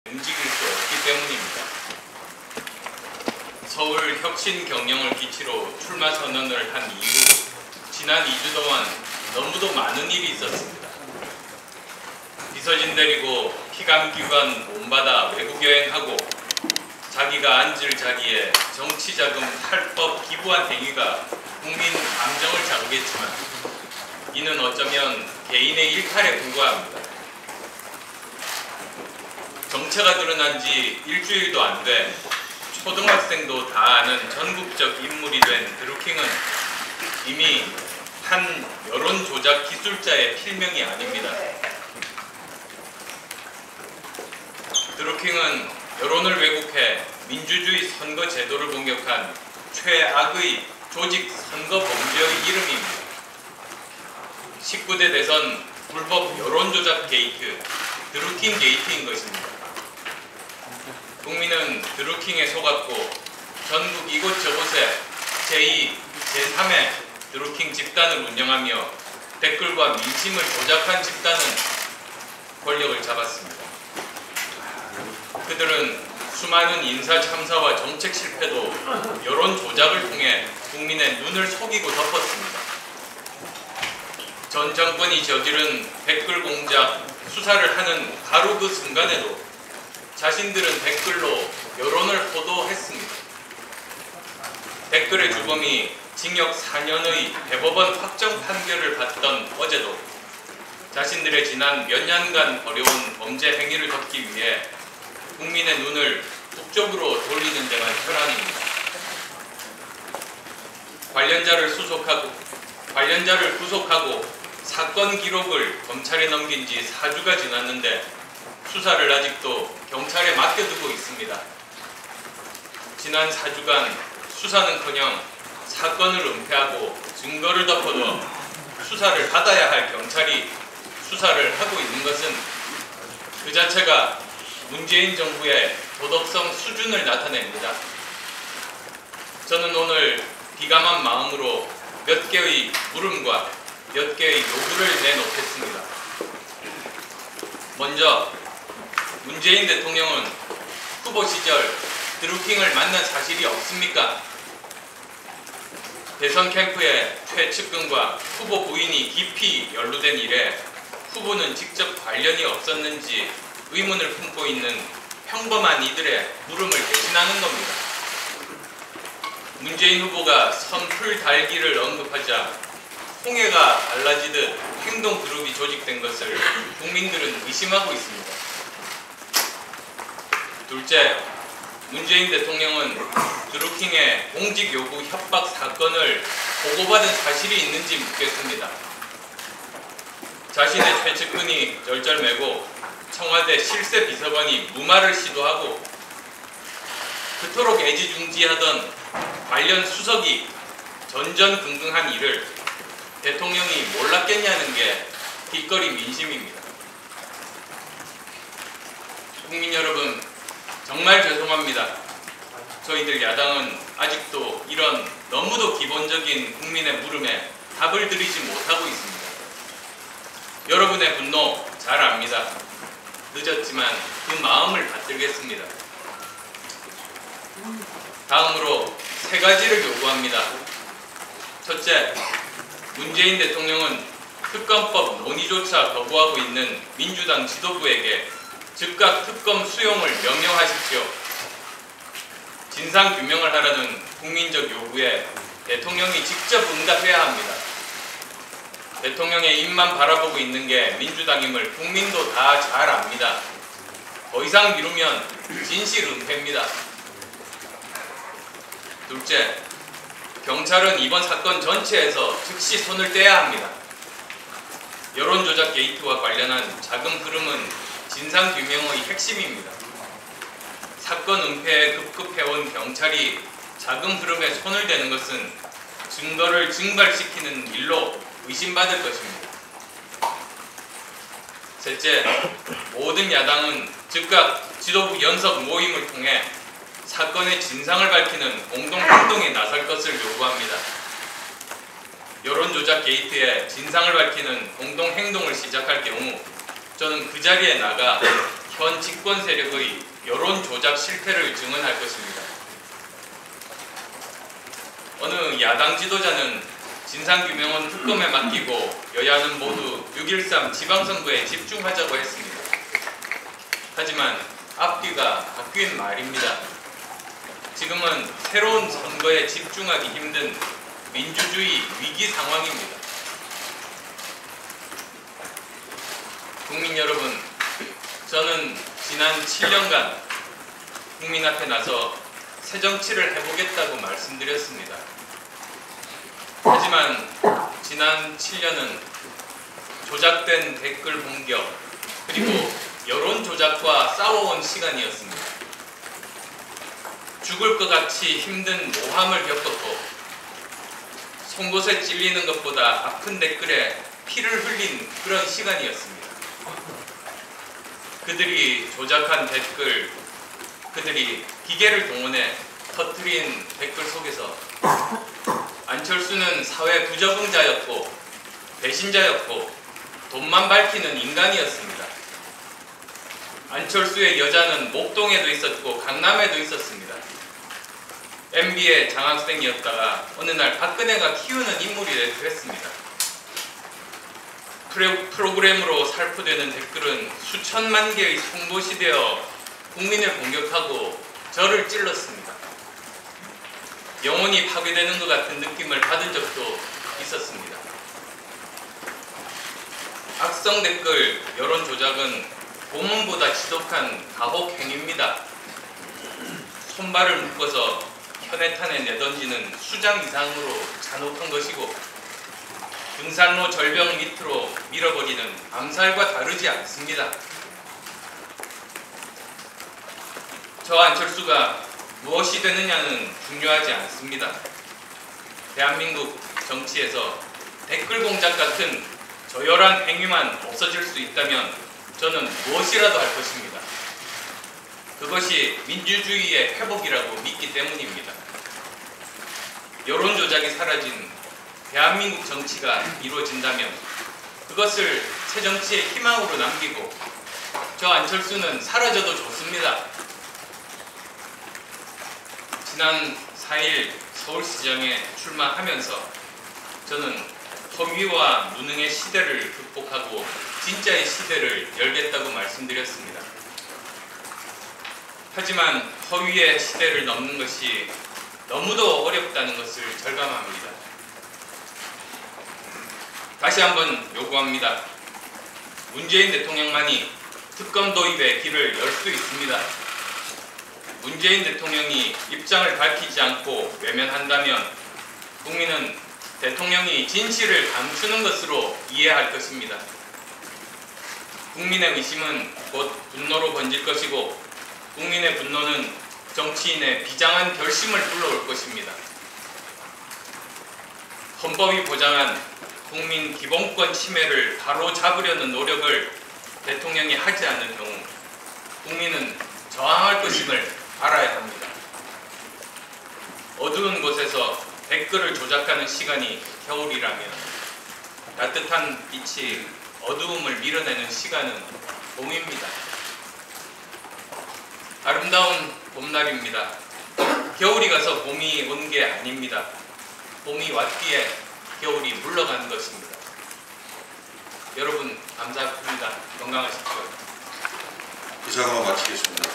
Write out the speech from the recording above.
움직일 수 없기 때문입니다. 서울 혁신경영을 기치로 출마 선언을 한 이후 지난 2주 동안 너무도 많은 일이 있었습니다. 비서진 데리고 피감기관 몸받아 외국 여행하고 자기가 앉을 자리에 정치자금 탈법 기부한 행위가 국민 감정을 자극했지만 이는 어쩌면 개인의 일탈에 불과합니다. 정체가 드러난 지 일주일도 안 돼 초등학생도 다 아는 전국적 인물이 된 드루킹은 이미 한 여론 조작 기술자의 필명이 아닙니다. 드루킹은 여론을 왜곡해 민주주의 선거 제도를 공격한 최악의 조직 선거 범죄의 이름입니다. 19대 대선 불법 여론 조작 게이트, 드루킹 게이트인 것입니다. 국민은 드루킹에 속았고 전국 이곳저곳에 제2, 제3의 드루킹 집단을 운영하며 댓글과 민심을 조작한 집단은 권력을 잡았습니다. 그들은 수많은 인사 참사와 정책 실패도 여론 조작을 통해 국민의 눈을 속이고 덮었습니다. 전 정권이 저지른 댓글 공작 수사를 하는 바로 그 순간에도 자신들은 댓글로 여론을 호도했습니다. 댓글의 주범이 징역 4년의 대법원 확정 판결을 받던 어제도 자신들의 지난 몇 년간 벌여온 범죄 행위를 덮기 위해 국민의 눈을 북쪽으로 돌리는 데만 혈안입니다. 관련자를 구속하고 사건 기록을 검찰에 넘긴 지 4주가 지났는데 수사를 아직도 경찰에 맡겨두고 있습니다. 지난 4주간 수사는커녕 사건을 은폐하고 증거를 덮어둬 수사를 받아야 할 경찰이 수사를 하고 있는 것은 그 자체가 문재인 정부의 도덕성 수준을 나타냅니다. 저는 오늘 비감한 마음으로 몇 개의 물음과 몇 개의 요구를 내놓겠습니다. 먼저 문재인 대통령은 후보 시절 드루킹을 만난 사실이 없습니까? 대선 캠프에 최측근과 후보 부인이 깊이 연루된 일에 후보는 직접 관련이 없었는지 의문을 품고 있는 평범한 이들의 물음을 대신하는 겁니다. 문재인 후보가 선풀 달기를 언급하자 홍해가 갈라지듯 행동 그룹이 조직된 것을 국민들은 의심하고 있습니다. 둘째, 문재인 대통령은 드루킹의 공직 요구 협박 사건을 보고받은 사실이 있는지 묻겠습니다. 자신의 최측근이 절절매고 청와대 실세 비서관이 무마를 시도하고 그토록 애지중지하던 관련 수석이 전전긍긍한 일을 대통령이 몰랐겠냐는 게 길거리 민심입니다. 국민 여러분, 정말 죄송합니다. 저희들 야당은 아직도 이런 너무도 기본적인 국민의 물음에 답을 드리지 못하고 있습니다. 여러분의 분노 잘 압니다. 늦었지만 그 마음을 받들겠습니다. 다음으로 세 가지를 요구합니다. 첫째, 문재인 대통령은 특검법 논의조차 거부하고 있는 민주당 지도부에게 즉각 특검 수용을 명령하십시오. 진상규명을 하라는 국민적 요구에 대통령이 직접 응답해야 합니다. 대통령의 입만 바라보고 있는 게 민주당임을 국민도 다 잘 압니다. 더 이상 미루면 진실 은폐입니다. 둘째, 경찰은 이번 사건 전체에서 즉시 손을 떼야 합니다. 여론조작 게이트와 관련한 자금 흐름은 진상규명의 핵심입니다. 사건 은폐에 급급해온 경찰이 자금 흐름에 손을 대는 것은 증거를 증발시키는 일로 의심받을 것입니다. 셋째, 모든 야당은 즉각 지도부 연석 모임을 통해 사건의 진상을 밝히는 공동행동에 나설 것을 요구합니다. 여론조작 게이트의 진상을 밝히는 공동행동을 시작할 경우 저는 그 자리에 나가 현 집권 세력의 여론 조작 실패를 증언할 것입니다. 어느 야당 지도자는 진상규명은 특검에 맡기고 여야는 모두 6.13 지방선거에 집중하자고 했습니다. 하지만 앞뒤가 바뀐 말입니다. 지금은 새로운 선거에 집중하기 힘든 민주주의 위기 상황입니다. 국민 여러분, 저는 지난 7년간 국민 앞에 나서 새정치를 해보겠다고 말씀드렸습니다. 하지만 지난 7년은 조작된 댓글 공격 그리고 여론 조작과 싸워온 시간이었습니다. 죽을 것 같이 힘든 모함을 겪었고 송곳에 찔리는 것보다 아픈 댓글에 피를 흘린 그런 시간이었습니다. 그들이 조작한 댓글, 그들이 기계를 동원해 터뜨린 댓글 속에서 안철수는 사회 부적응자였고 배신자였고 돈만 밝히는 인간이었습니다. 안철수의 여자는 목동에도 있었고 강남에도 있었습니다. MB의 장학생이었다가 어느 날 박근혜가 키우는 인물이 됐습니다. 프로그램으로 살포되는 댓글은 수천만 개의 송곳이 되어 국민을 공격하고 저를 찔렀습니다. 영혼이 파괴되는 것 같은 느낌을 받은 적도 있었습니다. 악성 댓글, 여론 조작은 고문보다 지독한 가혹 행위입니다. 손발을 묶어서 현해탄에 내던지는 수장 이상으로 잔혹한 것이고 등산로 절벽 밑으로 밀어버리는 암살과 다르지 않습니다. 저 안철수가 무엇이 되느냐는 중요하지 않습니다. 대한민국 정치에서 댓글 공작 같은 저열한 행위만 없어질 수 있다면 저는 무엇이라도 할 것입니다. 그것이 민주주의의 회복이라고 믿기 때문입니다. 여론 조작이 사라진 대한민국 정치가 이루어진다면 그것을 새 정치의 희망으로 남기고 저 안철수는 사라져도 좋습니다. 지난 4일 서울시장에 출마하면서 저는 허위와 무능의 시대를 극복하고 진짜의 시대를 열겠다고 말씀드렸습니다. 하지만 허위의 시대를 넘는 것이 너무도 어렵다는 것을 절감합니다. 다시 한번 요구합니다. 문재인 대통령만이 특검 도입의 길을 열 수 있습니다. 문재인 대통령이 입장을 밝히지 않고 외면한다면 국민은 대통령이 진실을 감추는 것으로 이해할 것입니다. 국민의 의심은 곧 분노로 번질 것이고 국민의 분노는 정치인의 비장한 결심을 불러올 것입니다. 헌법이 보장한 국민 기본권 침해를 바로 잡으려는 노력을 대통령이 하지 않을 경우 국민은 저항할 것임을 알아야 합니다. 어두운 곳에서 댓글을 조작하는 시간이 겨울이라면 따뜻한 빛이 어두움을 밀어내는 시간은 봄입니다. 아름다운 봄날입니다. 겨울이 가서 봄이 온 게 아닙니다. 봄이 왔기에 겨울이 물러가는 것입니다. 여러분 감사합니다. 건강하십시오. 기자회견 마치겠습니다.